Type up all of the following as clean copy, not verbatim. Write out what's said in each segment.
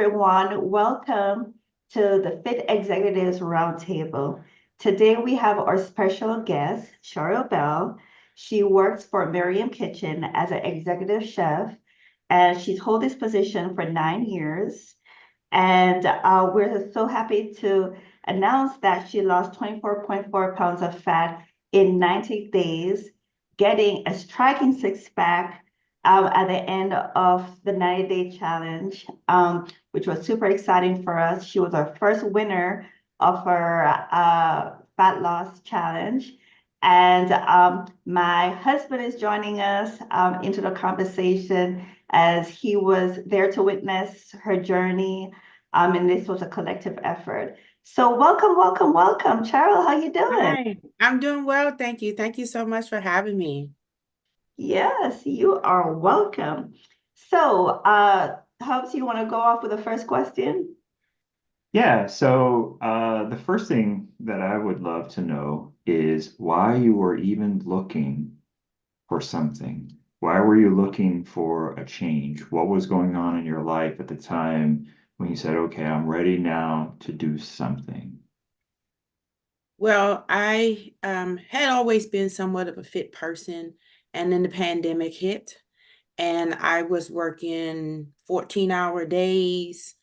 everyone. Welcome to the Fit Executives Roundtable. Today we have our special guest, Cheryl Bell. She works for Miriam Kitchen as an executive chef, and she's held this position for 9 years. And we're so happy to announce that she lost 24.4 pounds of fat in 90 days, getting a striking six pack at the end of the 90-day challenge, which was super exciting for us. She was our first winner of our fat loss challenge. And my husband is joining us into the conversation as he was there to witness her journey. And this was a collective effort. So welcome, welcome, welcome. Cheryl, how you doing? Hi, I'm doing well. Thank you. Thank you so much for having me. Yes, you are welcome. So, Hubs, you want to go off with the first question? Yeah, so the first thing that I would love to know is why you were even looking for something. Why were you looking for a change? What was going on in your life at the time when you said, okay, I'm ready now to do something? Well, I had always been somewhat of a fit person, and then the pandemic hit, and I was working 14-hour days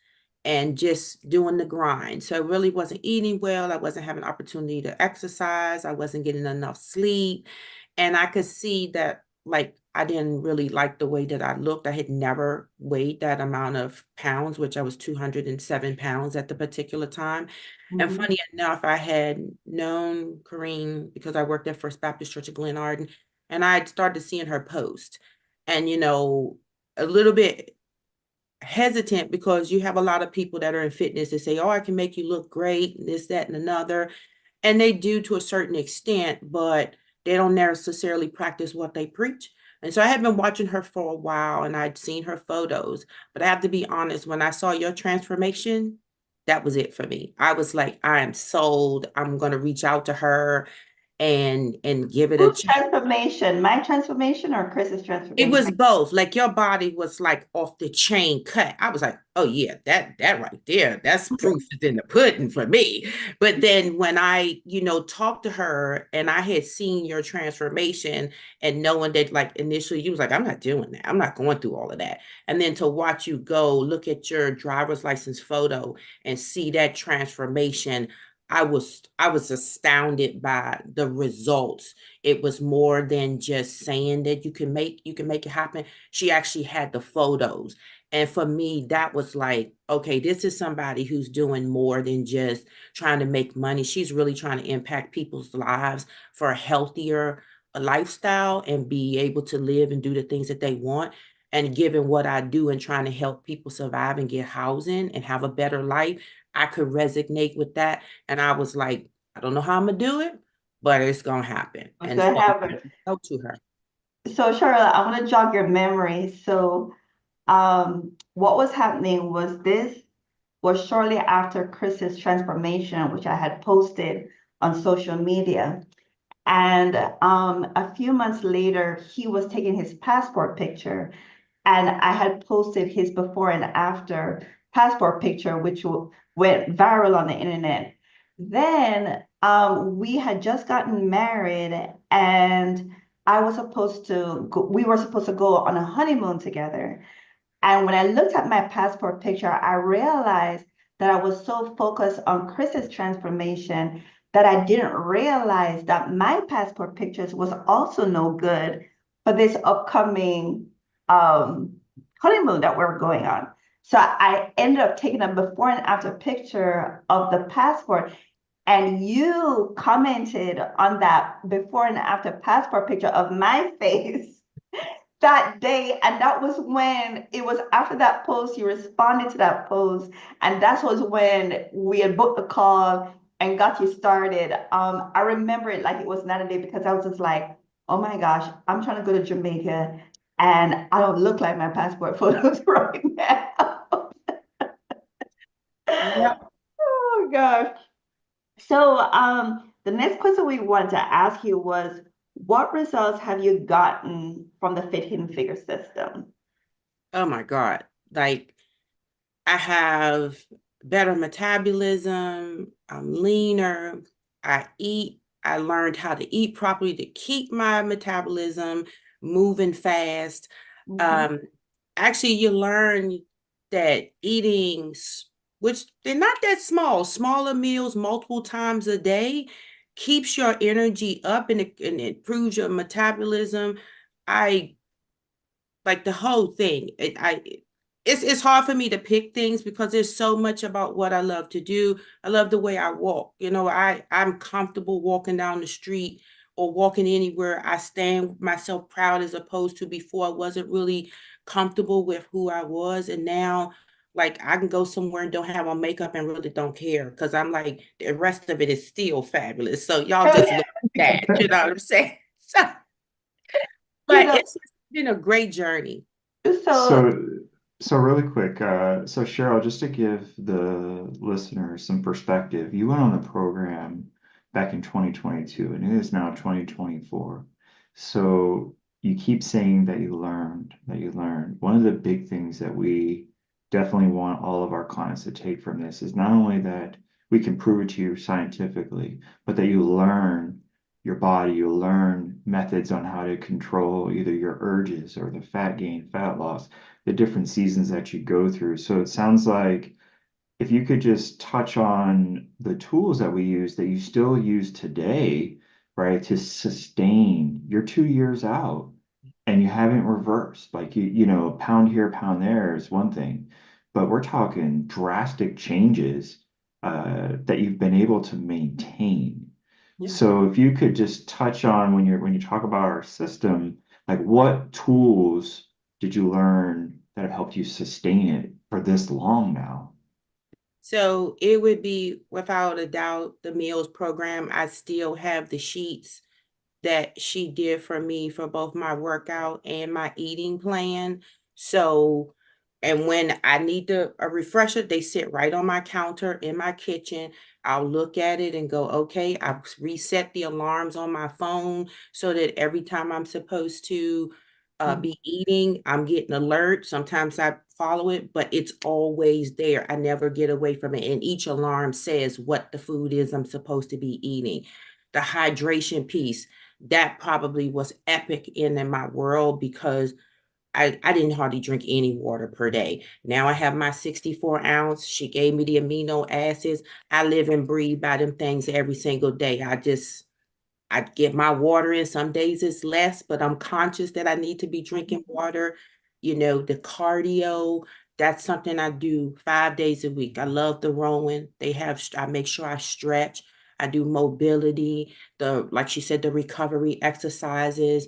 and just doing the grind. So I really wasn't eating well. I wasn't having opportunity to exercise. I wasn't getting enough sleep. And I could see that, like, I didn't really like the way that I looked. I had never weighed that amount of pounds, which I was 207 pounds at the particular time. And Mhm. funny enough, I had known Corrine because I worked at First Baptist Church of Glen Arden, and I started seeing her post. And, a little bit hesitant because you have a lot of people that are in fitness that say, oh, I can make you look great, this, that, and another. And they do to a certain extent, but they don't necessarily practice what they preach. And so I had been watching her for a while and I'd seen her photos. But I have to be honest, when I saw your transformation, that was it for me. I was like, I am sold. I'm going to reach out to her and give it a Whose chance. transformation? My transformation or Chris's It transformation? was both. Like your body was like off the chain cut. I was like, oh yeah, that right there, that's proof is in the pudding for me. But then when I, talked to her and I had seen your transformation and knowing that like initially you was like, I'm not doing that. I'm not going through all of that. And then to watch you go look at your driver's license photo and see that transformation, I was astounded by the results. It was more than just saying that you can make it happen. She actually had the photos. And for me, that was like, okay, this is somebody who's doing more than just trying to make money. She's really trying to impact people's lives for a healthier lifestyle and be able to live and do the things that they want. And given what I do and trying to help people survive and get housing and have a better life, I could resonate with that. And I was like, I don't know how I'm gonna do it, but it's gonna happen. What's And going to so happen? go to her. So, Cheryl, I want to jog your memory. So, what was happening was this was shortly after Chris's transformation, which I had posted on social media. And a few months later, he was taking his passport picture, and I had posted his before and after passport picture, which went viral on the internet. Then we had just gotten married, and we were supposed to go on a honeymoon together. And when I looked at my passport picture, I realized that I was so focused on Chris's transformation that I didn't realize that my passport pictures was also no good for this upcoming um, honeymoon that we're going on. So I ended up taking a before and after picture of the passport, and you commented on that before and after passport picture of my face that day. And that was when it was after that post, you responded to that post. And that was when we had booked the call and got you started. I remember it like it was another day because I was just like, oh my gosh, I'm trying to go to Jamaica and I don't look like my passport photos right now. Yep. Oh gosh. So the next question we wanted to ask you was, what results have you gotten from the Fit Hidden Figure system? Oh my God. Like I have better metabolism. I'm leaner. I eat. I learned how to eat properly to keep my metabolism moving fast. Mhm. Um, Actually, you learn that which they're not that small, smaller meals multiple times a day keeps your energy up and it improves your metabolism. I like the whole thing. It's hard for me to pick things because there's so much about what I love to do. I love the way I walk. I'm comfortable walking down the street or walking anywhere. I stand myself proud as opposed to before I wasn't really comfortable with who I was. And now like I can go somewhere and don't have on makeup and really don't care because I'm like the rest of it is still fabulous. So y'all just look at that, you know what I'm saying? So, You but know, it's been a great journey. so So, so really quick, so Cheryl, just to give the listeners some perspective, you went on the program back in 2022, and it is now 2024. So you keep saying that you learned, that you learned. One of the big things that we definitely want all of our clients to take from this is not only that we can prove it to you scientifically, but that you learn your body, you learn methods on how to control either your urges or the fat gain, fat loss, the different seasons that you go through. So it sounds like if you could just touch on the tools that we use that you still use today, right, to sustain, you're 2 years out and you haven't reversed. Like pound here, pound there is one thing, but we're talking drastic changes that you've been able to maintain. Yeah. So if you could just touch on when you talk about our system, like what tools did you learn that have helped you sustain it for this long now? So it would be without a doubt the meals program. I still have the sheets that she did for me for both my workout and my eating plan. So, and when I need a refresher, they sit right on my counter in my kitchen. I'll look at it and go, okay, I've reset the alarms on my phone so that every time I'm supposed to be eating, I'm getting alert. Sometimes I follow it, but it's always there. I never get away from it. And each alarm says what the food is I'm supposed to be eating. The hydration piece, that probably was epic in my world because I didn't hardly drink any water per day. Now I have my 64 ounce. She gave me the amino acids. I live and breathe by them things every single day. I get my water in. Some days it's less, but I'm conscious that I need to be drinking water. The cardio, that's something I do 5 days a week. I love the rowing. I make sure I stretch. I do mobility, like she said, the recovery exercises,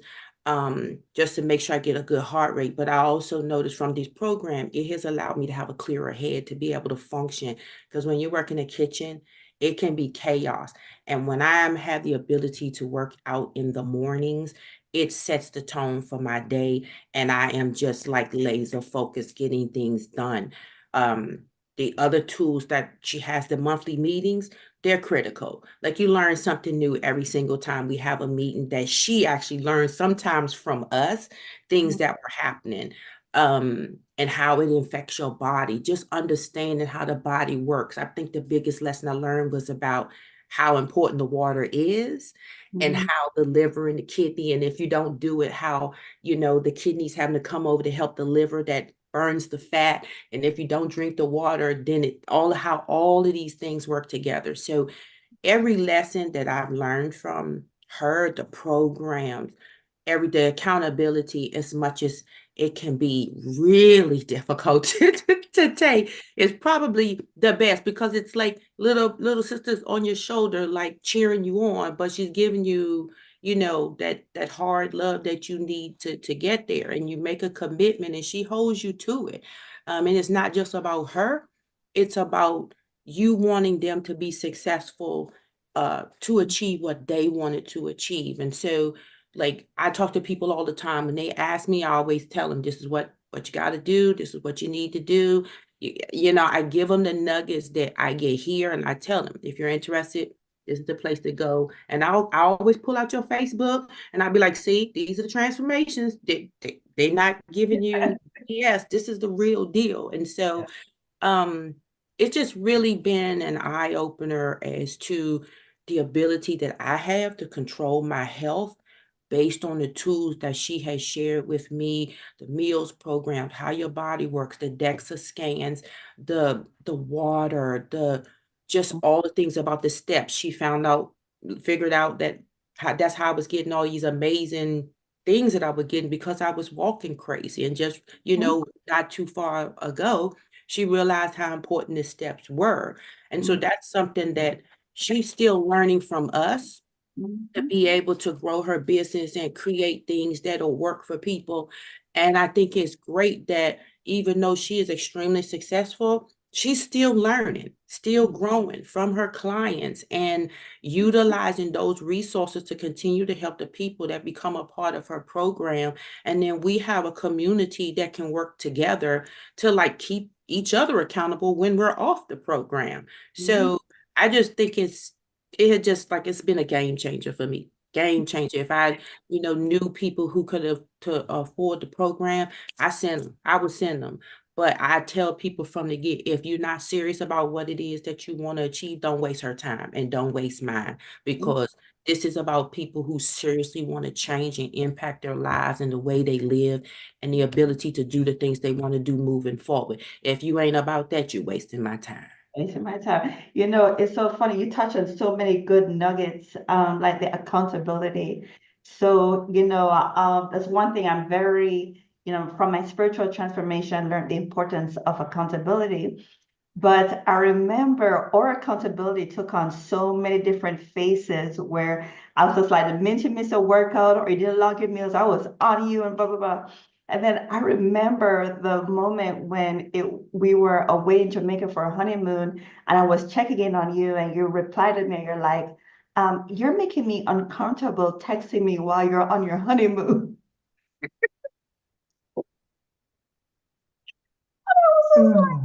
just to make sure I get a good heart rate. But I also noticed from this program, it has allowed me to have a clearer head to be able to function. Because when you work in the kitchen, it can be chaos. And when have the ability to work out in the mornings, it sets the tone for my day. And I am just like laser focused getting things done. Um, the other tools that she has, the monthly meetings, they're critical. Like you learn something new every single time we have a meeting that she actually learns sometimes from us, things that were happening. And how it infects your body, just understanding how the body works. I think the biggest lesson I learned was about how important the water is and Mhm. how the liver and the kidney, and if you don't do it, how, the kidneys having to come over to help the liver that burns the fat. And if you don't drink the water, then how all of these things work together. So every lesson that I've learned from her, the programs, the accountability, as much as it can be really difficult to take, is probably the best because it's like little sisters on your shoulder, like cheering you on, but she's giving you, that hard love that you need to get there, and you make a commitment, and she holds you to it. And it's not just about her; it's about you wanting them to be successful, to achieve what they wanted to achieve. And so, like, I talk to people all the time, and they ask me, I always tell them, this is what you got to do. This is what you need to do. I give them the nuggets that I get here, and I tell them, if you're interested, this is the place to go. And I always pull out your Facebook, and I'll be like, see, these are the transformations. They're not giving you, yes, this is the real deal. And so it's just really been an eye-opener as to the ability that I have to control my health based on the tools that she has shared with me, the meals program, how your body works, the DEXA scans, the water, the just all the things about the steps. She figured out that that's how I was getting all these amazing things that I was getting because I was walking crazy and just, not too far ago, she realized how important the steps were. And so that's something that she's still learning from us to be able to grow her business and create things that'll work for people. And I think it's great that even though she is extremely successful, she's still learning, still growing from her clients and utilizing those resources to continue to help the people that become a part of her program. And then we have a community that can work together to like keep each other accountable when we're off the program. So I just think it's been a game changer for me. Game changer. If I, knew people who could have to afford the program, I would send them. But I tell people from the get, if you're not serious about what it is that you want to achieve, don't waste her time and don't waste mine, because this is about people who seriously want to change and impact their lives and the way they live and the ability to do the things they want to do moving forward. If you ain't about that, you're wasting my time. Wasting my time. It's so funny. You touch on so many good nuggets, like the accountability. So, that's one thing I'm very, from my spiritual transformation, learned the importance of accountability. But I remember our accountability took on so many different faces where I was just like, the minute you miss a workout or you didn't log your meals, I was on you and blah, blah, blah. And then I remember the moment when we were away in Jamaica for a honeymoon and I was checking in on you and you replied to me, you're like, you're making me uncomfortable texting me while you're on your honeymoon. I was just like,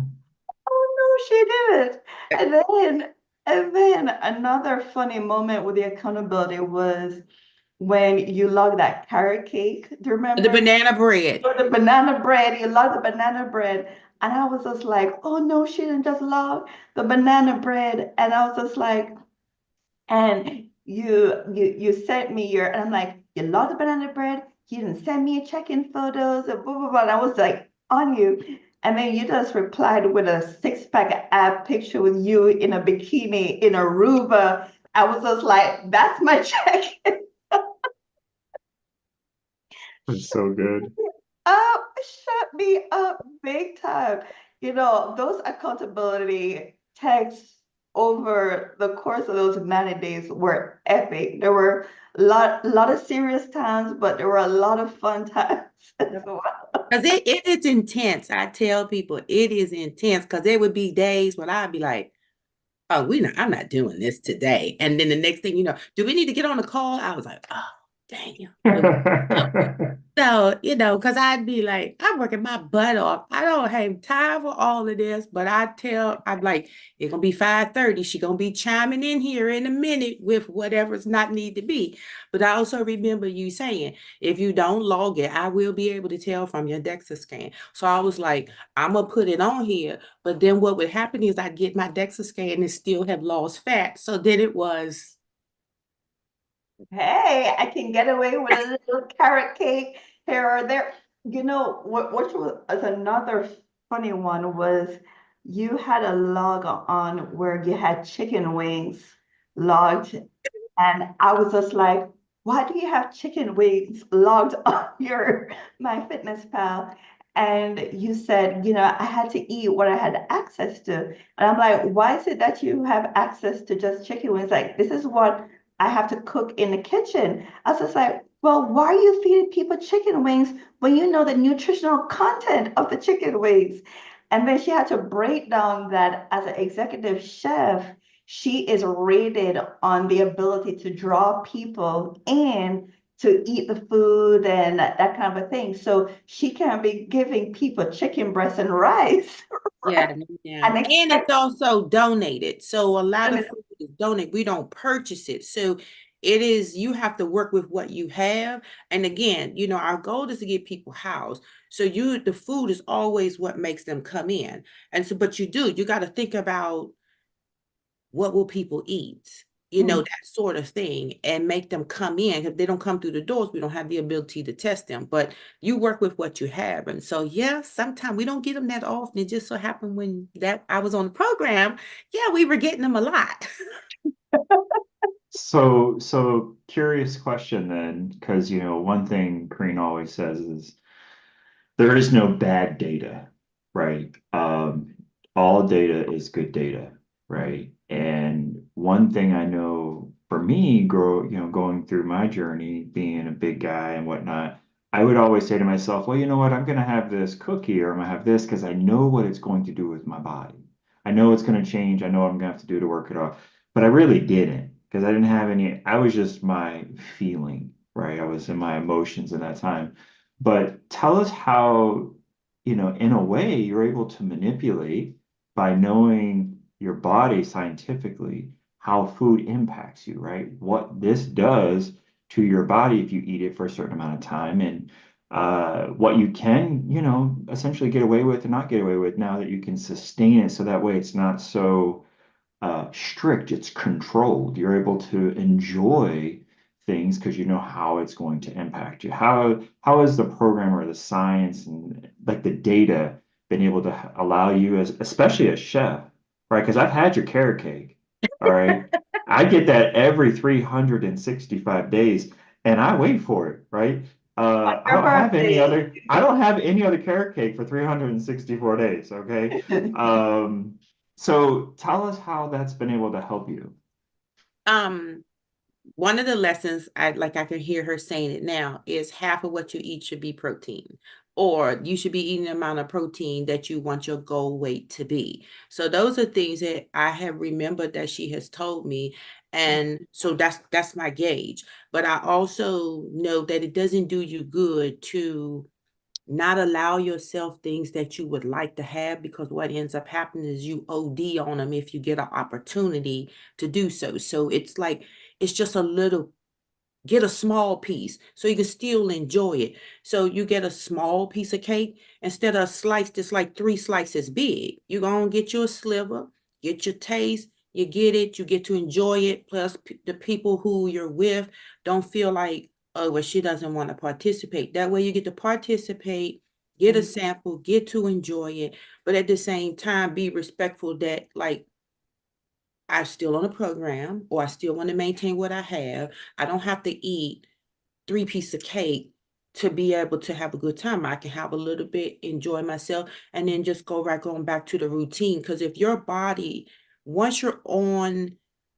oh no, she didn't. And then another funny moment with the accountability was when you logged that carrot cake. Do you The remember? banana bread. Or the banana bread. You logged the banana bread. And I was just like, oh no, she didn't just log the banana bread. And I was just like, and you sent me your, and I'm like, you love the banana bread. You didn't send me check-in photos and blah blah blah. And I was like on you, and then you just replied with a six-pack ab picture with you in a bikini in Aruba. I was just like, that's my check. That's so good. Shut me up big time. Those accountability texts over the course of those 90 days were epic. There were a lot of serious times, but there were a lot of fun times as well. Because it's intense. I tell people it is intense because there would be days when I'd be like, oh, I'm not doing this today. And then the next thing you know, do we need to get on the call? I was like, oh, damn. So, because I'd be like, I'm working my butt off. I don't have time for all of this, but I'm like, it's gonna be 5:30. She's gonna be chiming in here in a minute with whatever's not need to be. But I also remember you saying, if you don't log it, I will be able to tell from your DEXA scan. So I was like, I'm gonna put it on here. But then what would happen is I'd get my DEXA scan and still have lost fat. So then it was Hey, I can get away with a little carrot cake here or there. Which was another funny one was you had a log on where you had chicken wings logged, and I was just like, why do you have chicken wings logged on your MyFitnessPal? And you said, I had to eat what I had access to. And I'm like, why is it that you have access to just chicken wings? Like, this is what I have to cook in the kitchen. I was just like, well, why are you feeding people chicken wings when you know the nutritional content of the chicken wings? And then she had to break down that as an executive chef, she is rated on the ability to draw people in to eat the food and that kind of a thing. So she can't be giving people chicken breast and rice. Yeah, Right? yeah. And And expect it's also donated. So a lot of them. food is donated. We don't purchase it. So It is, you have to work with what you have. And again, our goal is to get people housed. So the food is always what makes them come in. And so, but you got to think about what will people eat, Mhm. that sort of thing, and make them come in. If they don't come through the doors, we don't have the ability to test them. But you work with what you have. And so, yeah, sometimes we don't get them that often. It just so happened when that I was on the program, yeah, we were getting them a lot. So curious question then, because one thing Karine always says is there is no bad data, right? All data is good data, right? And one thing I know for me, going through my journey, being a big guy and whatnot, I would always say to myself, well, you know what, I'm going to have this cookie or I'm going to have this because I know what it's going to do with my body. I know it's going to change. I know what I'm going to have to do to work it off. But I really didn't because I didn't have any, I was just my feeling, right? I was in my emotions in that time. But tell us how, in a way, you're able to manipulate by knowing your body scientifically how food impacts you, right? What this does to your body if you eat it for a certain amount of time, and what you can, essentially get away with and not get away with now that you can sustain it so that way it's not so strict, it's controlled. You're able to enjoy things because you know how it's going to impact you. How has the program or the science and like the data been able to allow you as especially as chef, right? Because I've had your carrot cake, all right. I get that every 365 days and I wait for it, right? On I your don't have any birthday. other I don't have any other carrot cake for 364 days, okay? So tell us how that's been able to help you. um One of the lessons I can hear her saying it now is half of what you eat should be protein, or you should be eating the amount of protein that you want your goal weight to be. So those are things that I have remembered that she has told me. And so that's my gauge. But I also know that it doesn't do you good to not allow yourself things that you would like to have, because what ends up happening is you OD on them if you get an opportunity to do so. So it's like, it's just a little, get a small piece so you can still enjoy it. So you get a small piece of cake instead of a slice that's like 3 slices big. You're going to get you a sliver, get your taste, you get it, you get to enjoy it. Plus, the people who you're with don't feel like, oh, well, she doesn't want to participate. That way, you get to participate, get a sample, get to enjoy it, but at the same time, be respectful that, like, I'm still on a program, or I still want to maintain what I have. I don't have to eat 3 pieces of cake to be able to have a good time. I can have a little bit, enjoy myself, and then just go right on back to the routine. Because if your body, once you're on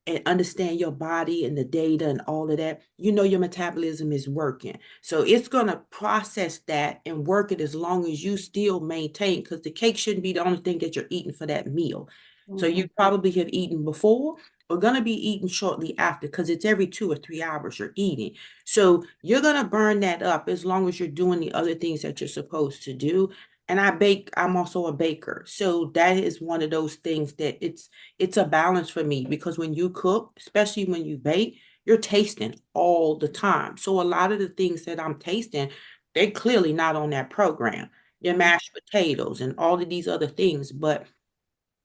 and understand your body and the data and all of that, your metabolism is working. So it's going to process that and work it as long as you still maintain, because the cake shouldn't be the only thing that you're eating for that meal. So you probably have eaten before, or going to be eating shortly after, because it's every 2 or 3 hours you're eating. So you're going to burn that up as long as you're doing the other things that you're supposed to do. And I'm also a baker. So that is one of those things that it's a balance for me, because when you cook, especially when you bake, you're tasting all the time. So a lot of the things that I'm tasting, they're clearly not on that program. Your mashed potatoes and all of these other things, but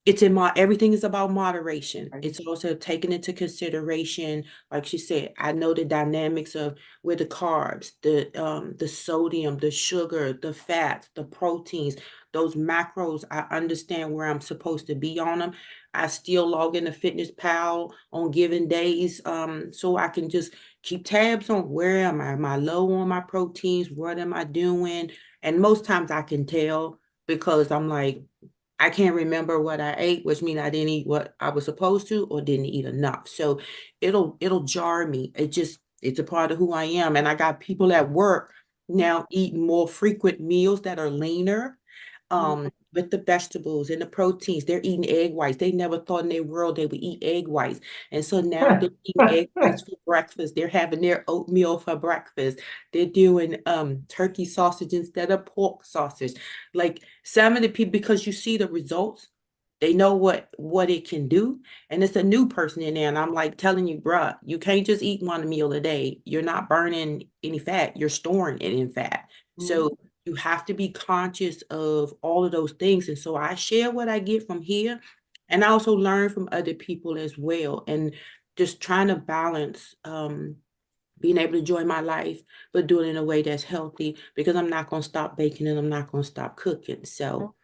it's everything is about moderation. It's also taken into consideration, like she said, I know the dynamics of where the carbs, the sodium, the sugar, the fats, the proteins, those macros, I understand where I'm supposed to be on them. I still log into Fitness Pal on given days, so I can just keep tabs on where am I? Am I low on my proteins? What am I doing? And most times I can tell, because I'm like, I can't remember what I ate, which means I didn't eat what I was supposed to, or didn't eat enough. So it'll jar me. It's a part of who I am. And I got people at work now eating more frequent meals that are leaner, with the vegetables and the proteins. They're eating egg whites. They never thought in their world they would eat egg whites. And so now they're eating egg whites for breakfast. They're having their oatmeal for breakfast. They're doing turkey sausage instead of pork sausage. Like some of the people, because you see the results, They know what it can do. And it's a new person in there. And I'm like telling you, bruh, you can't just eat one meal a day. You're not burning any fat, you're storing it in fat. So you have to be conscious of all of those things. And so I share what I get from here. And I also learn from other people as well. And just trying to balance being able to enjoy my life, but doing it in a way that's healthy because I'm not going to stop baking and I'm not going to stop cooking. So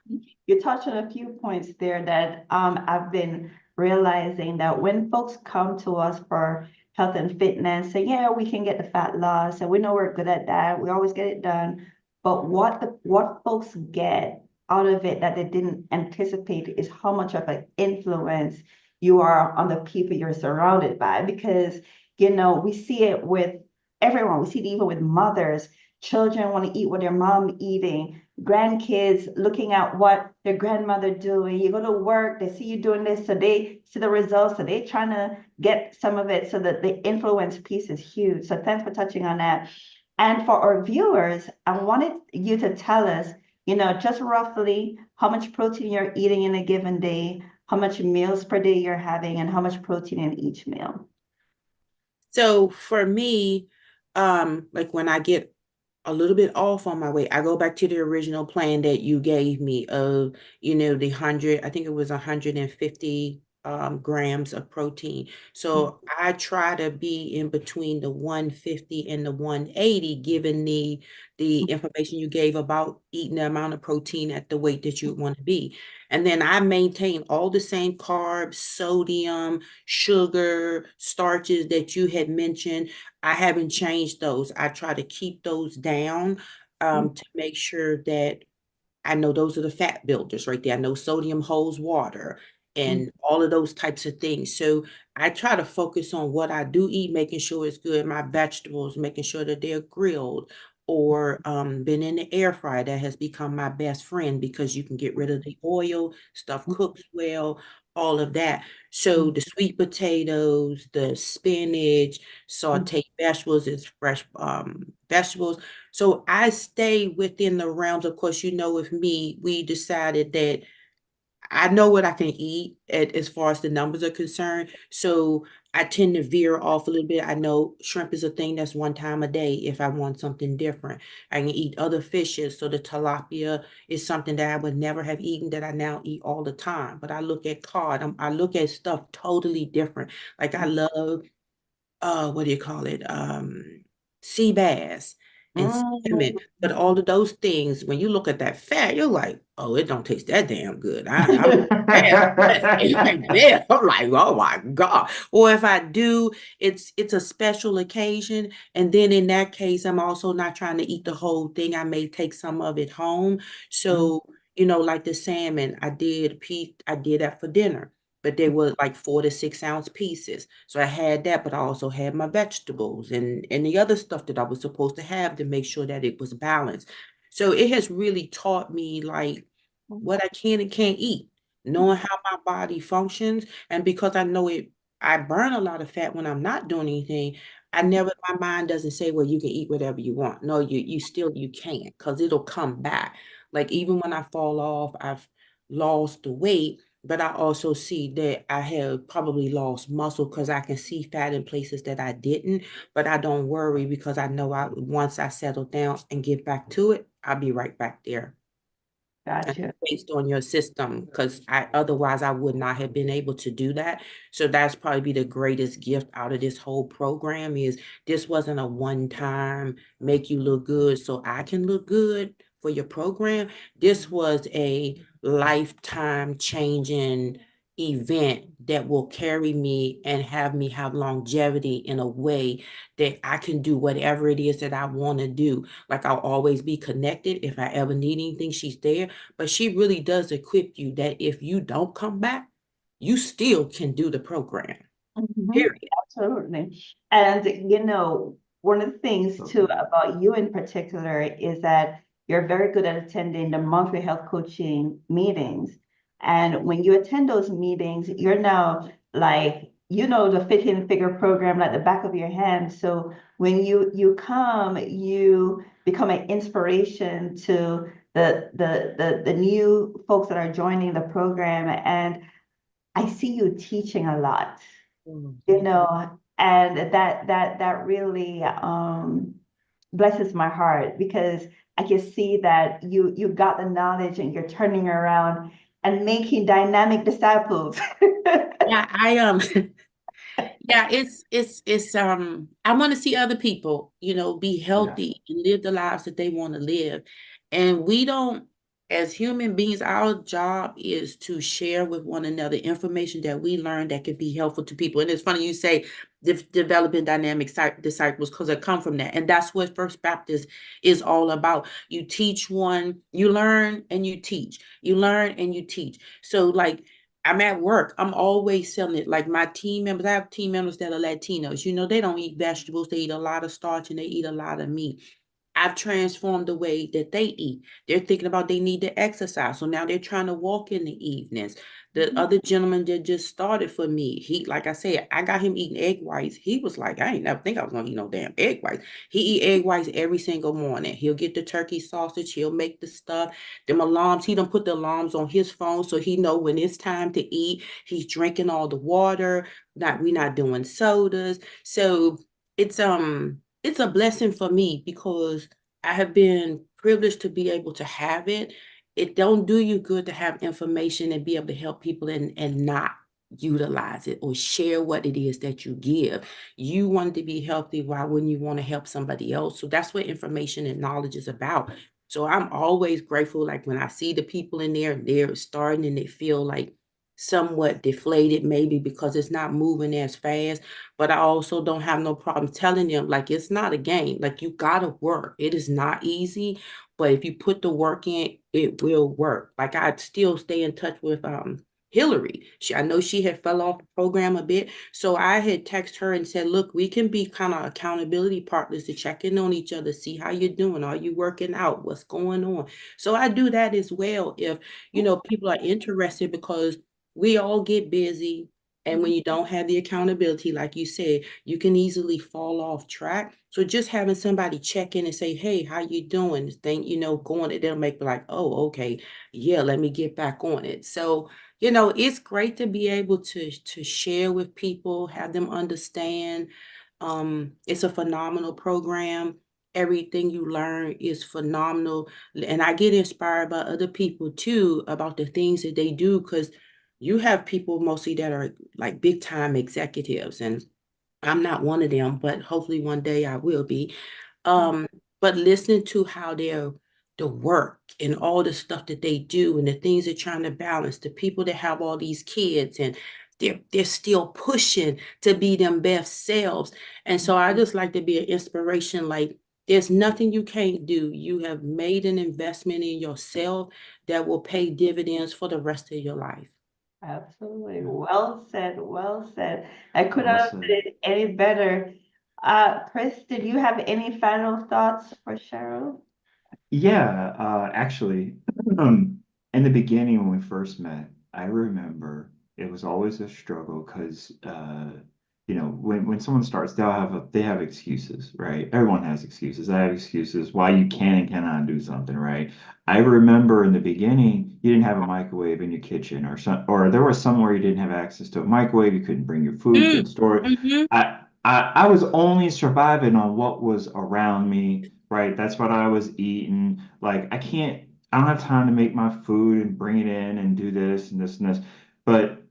You touched on a few points there that I've been realizing that when folks come to us for health and fitness, say, yeah, we can get the fat loss, and we know we're good at that. We always get it done. But what folks get out of it that they didn't anticipate is how much of an influence you are on the people you're surrounded by. Because, we see it with everyone. We see it even with mothers. Children want to eat what their mom eating, grandkids looking at what their grandmother doing. You go to work, they see you doing this, so they see the results, so they trying to get some of it. So that the influence piece is huge. So thanks for touching on that. And for our viewers, I wanted you to tell us, just roughly how much protein you're eating in a given day, how much meals per day you're having, and how much protein in each meal. So for me, like when I get a little bit off on my weight, I go back to the original plan that you gave me of, the 100, I think it was 150 grams of protein. So I try to be in between the 150 and the 180, given the information you gave about eating the amount of protein at the weight that you want to be. And then I maintain all the same carbs, sodium, sugar, starches that you had mentioned. I haven't changed those. I try to keep those down to make sure that I know those are the fat builders right there. I know sodium holds water and all of those types of things. So I try to focus on what I do eat, making sure it's good. My vegetables, making sure that they're grilled or been in the air fryer. That has become my best friend because you can get rid of the oil, stuff cooks well, all of that. So the sweet potatoes, the spinach, sauteed vegetables, it's fresh vegetables. So I stay within the realms. Of course, with me, we decided that I know what I can eat as far as the numbers are concerned. So I tend to veer off a little bit. I know shrimp is a thing that's one time a day if I want something different. I can eat other fishes. So the tilapia is something that I would never have eaten that I now eat all the time. But I look at cod, I look at stuff totally different. Like I love what do you call it? Sea bass and salmon. But all of those things, when you look at that fat, you're like, oh, it don't taste that damn good. I'm I'm like, oh my God. Or if I do, it's a special occasion. And then in that case, I'm also not trying to eat the whole thing. I may take some of it home. So, like the salmon, I did that for dinner, but they were like 4 to 6 ounce pieces. So I had that, but I also had my vegetables and the other stuff that I was supposed to have to make sure that it was balanced. So it has really taught me like what I can and can't eat, knowing how my body functions. And because I know I burn a lot of fat when I'm not doing anything. My mind doesn't say, well, you can eat whatever you want. No, you can't, because it'll come back. Like even when I fall off, I've lost the weight, but I also see that I have probably lost muscle because I can see fat in places that I didn't. But I don't worry because I know once I settle down and get back to it, I'll be right back there. Gotcha. Based on your system, because otherwise I would not have been able to do that. So that's probably be the greatest gift out of this whole program is this wasn't a one-time make you look good so I can look good for your program. This was a lifetime changing event that will carry me and have me have longevity in a way that I can do whatever it is that I want to do. Like I'll always be connected. If I ever need anything, she's there. But she really does equip you that if you don't come back, you still can do the program. Period. Absolutely. And one of the things too about you in particular is that you're very good at attending the monthly health coaching meetings. And when you attend those meetings, you're now like, the Fit and Figure program like the back of your hand. So when you come, you become an inspiration to the new folks that are joining the program. And I see you teaching a lot, you know, and that really blesses my heart, because I can see that you got the knowledge and you're turning around and making dynamic disciples. Yeah, yeah, it's I want to see other people, be Yeah. healthy and live the lives that they want to live. And we don't, as human beings, our job is to share with one another information that we learn that could be helpful to people. And it's funny you say developing dynamic disciples, because I come from that. And that's what First Baptist is all about. You teach one, you learn and you teach. You learn and you teach. So like I'm at work. I'm always selling it. Like my team members, I have team members that are Latinos. They don't eat vegetables. They eat a lot of starch and they eat a lot of meat. I've transformed the way that they eat. They're thinking about they need to exercise. So now they're trying to walk in the evenings. The other gentleman that just started for me, like I said, I got him eating egg whites. He was like, I ain't never think I was gonna eat no damn egg whites. He eat egg whites every single morning. He'll get the turkey sausage. He'll make the stuff. Them alarms. He done put the alarms on his phone so he know when it's time to eat. He's drinking all the water. We not doing sodas. So it's a blessing for me because I have been privileged to be able to have it. It don't do you good to have information and be able to help people and not utilize it or share what it is that you give. You want to be healthy. Why wouldn't you want to help somebody else? So that's what information and knowledge is about. So I'm always grateful. Like when I see the people in there, they're starting and they feel like somewhat deflated, maybe because it's not moving as fast. But I also don't have no problem telling them, like, it's not a game. Like, you gotta work. It is not easy, but if you put the work in, it will work. Like, I still stay in touch with Hillary. I know she had fell off the program a bit. So I had texted her and said, look, we can be kind of accountability partners to check in on each other, see how you're doing. Are you working out? What's going on? So I do that as well if, people are interested, because we all get busy. And when you don't have the accountability, like you said, you can easily fall off track. So just having somebody check in and say, hey, how you doing? Think, going, they'll make me like, oh, okay, yeah, let me get back on it. So, it's great to be able to share with people, have them understand. It's a phenomenal program. Everything you learn is phenomenal. And I get inspired by other people too about the things that they do, because you have people mostly that are like big time executives, and I'm not one of them, but hopefully one day I will be. Um, but listening to how the work and all the stuff that they do and the things they're trying to balance, the people that have all these kids and they're still pushing to be them best selves. And so I just like to be an inspiration. Like, there's nothing you can't do. You have made an investment in yourself that will pay dividends for the rest of your life. Absolutely. Well said. Well said. I could Well not have said said. it any better. Chris, did you have any final thoughts for Cheryl? Yeah, actually, in the beginning when we first met, I remember it was always a struggle because when someone starts, they have excuses, right? Everyone has excuses. I have excuses why you can and cannot do something, right? I remember in the beginning, you didn't have a microwave in your kitchen, or there was somewhere you didn't have access to a microwave. You couldn't bring your food, couldn't store it. Mm-hmm. I was only surviving on what was around me, right? That's what I was eating. Like I don't have time to make my food and bring it in and do this and this and this. But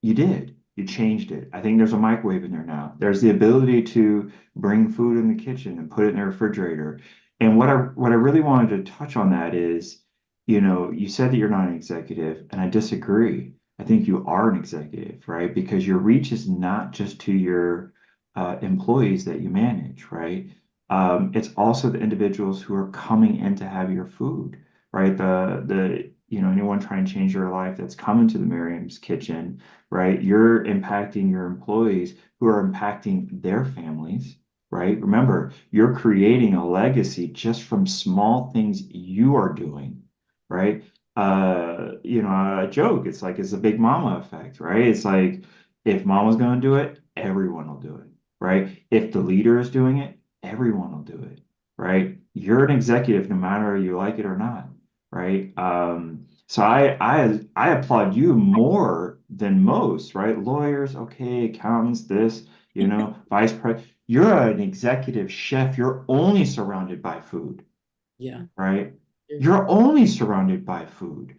you did. You changed it. I think there's a microwave in there now. There's the ability to bring food in the kitchen and put it in the refrigerator. And what I really wanted to touch on that is, you said that you're not an executive, and I disagree. I think you are an executive, right? Because your reach is not just to your employees that you manage, right? It's also the individuals who are coming in to have your food, right? Anyone trying to change your life that's coming to the Miriam's kitchen, right? You're impacting your employees who are impacting their families, right? Remember, you're creating a legacy just from small things you are doing, right? A joke. It's a big mama effect, right? It's like if mama's gonna do it, everyone will do it, right? If the leader is doing it, everyone will do it, right? you're an executive no matter you like it or not, right? So I applaud you more than most, right? Lawyers, okay, accountants, this, vice president. You're an executive chef. You're only surrounded by food, Yeah. right? Yeah. You're only surrounded by food.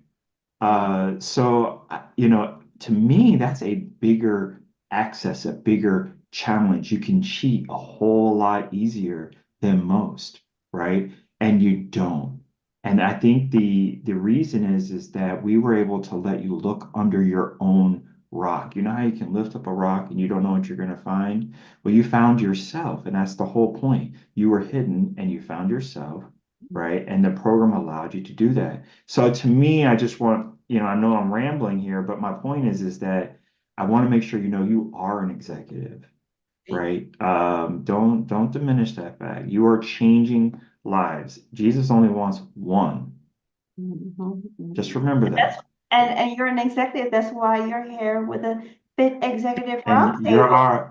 To me, that's a bigger access, a bigger challenge. You can cheat a whole lot easier than most, right? And you don't. And I think the reason is that we were able to let you look under your own rock. You know how you can lift up a rock and you don't know what you're going to find? Well, you found yourself, and that's the whole point. You were hidden and you found yourself, right? And the program allowed you to do that. So to me, I just want, I know I'm rambling here, but my point is that I want to make sure you are an executive, Thank right? Don't diminish that fact. You are changing lives. Jesus only wants one. Just remember That's that. and you're an executive. That's why you're here with a Fit Executive And Roundtable.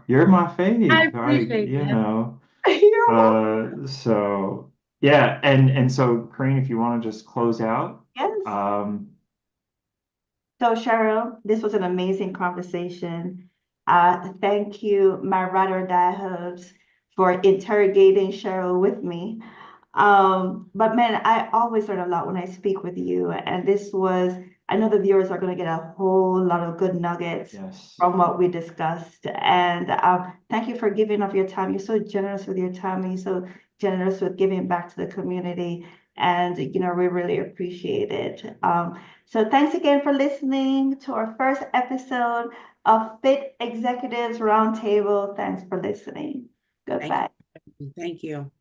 you're my I fave, right? appreciate that. You're welcome. So yeah, and so Karine, if you want to just close out, Yes. um, So Cheryl, this was an amazing conversation. Thank you, my ride or die hubs, for interrogating Cheryl with me. But man, I always learn a lot when I speak with you. And I know the viewers are going to get a whole lot of good nuggets yes. from what we discussed. And thank you for giving of your time. You're so generous with your time and you're so generous with giving back to the community. And, we really appreciate it. So thanks again for listening to our first episode of Fit Executives Roundtable. Thanks for listening. Thank Goodbye. you. Thank you.